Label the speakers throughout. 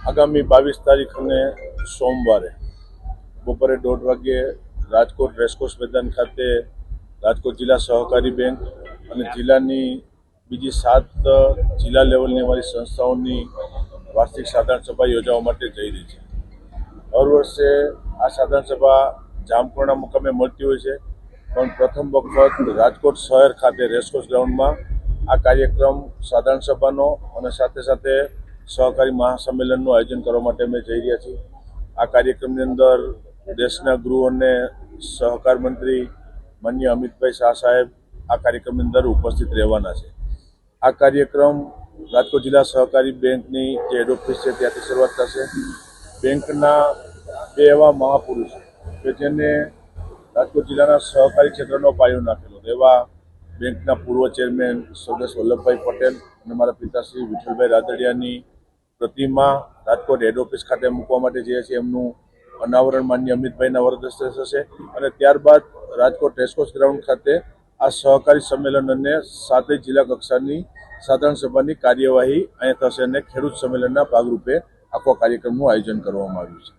Speaker 1: આગામી 22 તારીખને સોમવારે બપોરે 1:30 વાગ્યે રાજકોટ રેસકોર્સ મેદાન ખાતે રાજકોટ જિલ્લા સહકારી બેંક અને જિલ્લાની બીજી 7 જિલ્લા લેવલની અમારી સંસ્થાઓની વાર્ષિક સાધારણ સભા યોજવા માટે જઈ રહી છે। દર વર્ષે આ સાધારણ સભા જામકુરણા મુકામે મળતી હોય છે, પણ પ્રથમ વખત રાજકોટ શહેર ખાતે રેસકોર્સ ગ્રાઉન્ડમાં આ કાર્યક્રમ સાધારણ સભાનો અને સાથે સાથે સહકારી મહાસંમેલનનું આયોજન કરવા માટે અમે જઈ રહ્યા છીએ। આ કાર્યક્રમની અંદર દેશના ગૃહ અને સહકાર મંત્રી માનનીય અમિતભાઈ શાહ સાહેબ આ કાર્યક્રમની અંદર ઉપસ્થિત રહેવાના છે। આ કાર્યક્રમ રાજકોટ જિલ્લા સહકારી બેંકની જે હેડ ઓફિસ છે ત્યાંથી શરૂઆત થશે। બેંકના બે એવા મહાપુરુષ કે જેને રાજકોટ જિલ્લાના સહકારી ક્ષેત્રનો પાયો નાખેલો એવા બેંકના પૂર્વ ચેરમેન સ્વર્ગસ્થ વલ્લભભાઈ પટેલ અને મારા પિતાશ્રી વિઠ્ઠલભાઈ રાદડિયાની પ્રતિમા રાજકોટ હેડ ઓફિસ ખાતે મૂકવા માટે જે છે એમનું અનાવરણ માનનીય અમિતભાઈના વરદ હસ્તે થશે અને ત્યારબાદ રાજકોટ રેસકોર્સ ગ્રાઉન્ડ ખાતે આ સહકારી સંમેલન અને 7 જિલ્લા કક્ષાની સાધારણ સભાની કાર્યવાહી અહીંયા થશે અને ખેડૂત સંમેલનના ભાગરૂપે આખો કાર્યક્રમનું આયોજન કરવામાં આવ્યું છે।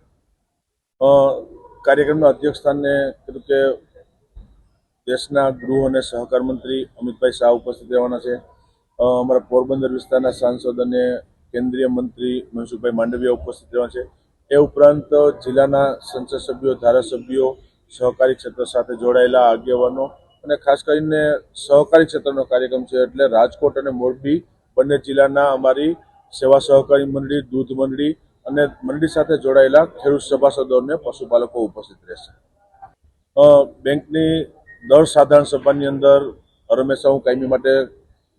Speaker 1: કાર્યક્રમના અધ્યક્ષસ્થાને કીધું કે દેશના ગૃહ અને સહકાર મંત્રી અમિતભાઈ શાહ ઉપસ્થિત રહેવાના છે। અમારા પોરબંદર વિસ્તારના સાંસદ અને કેન્દ્રીય મંત્રી મનસુખભાઈ માંડવિયા ઉપસ્થિત રહેવાના છે। એ ઉપરાંત જિલ્લાના સંસદ સભ્યો, ધારાસભ્યો, સહકારી ક્ષેત્ર સાથે જોડાયેલા આગેવાનો અને ખાસ કરીને સહકારી ક્ષેત્રનો કાર્યક્રમ છે એટલે રાજકોટ અને મોરબી બંને જિલ્લાના અમારી સેવા સહકારી મંડળી, દૂધ મંડળી અને મંડળી સાથે જોડાયેલા ખેડૂત સભાસદો અને પશુપાલકો ઉપસ્થિત રહેશે। બેંકની દર સાધારણ સભાની અંદર હંમેશા હું કાયમી માટે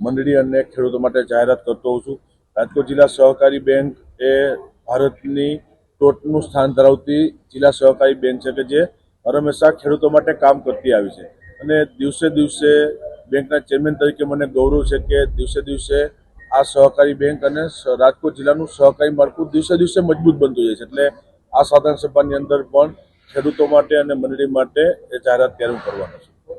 Speaker 1: મંડળી અને ખેડૂતો માટે જાહેરાત કરતો હોઉં છું। રાજકોટ જિલ્લા સહકારી બેંક એ ભારતની ટોચનું સ્થાન ધરાવતી જિલ્લા સહકારી બેંક છે કે જે હંમેશા ખેડૂતો માટે કામ કરતી આવી છે અને દિવસે દિવસે બેંકના ચેરમેન તરીકે મને ગૌરવ છે કે દિવસે દિવસે આ સહકારી બેંક અને રાજકોટ જિલ્લાનું સહકારી માળખું દિવસે દિવસે મજબૂત બનતું જાય છે। એટલે આ સાધારણ સભાની અંદર પણ ખેડૂતો માટે અને મંડળી માટે એ જાહેરાત ત્યારે હું કરવાનો છું।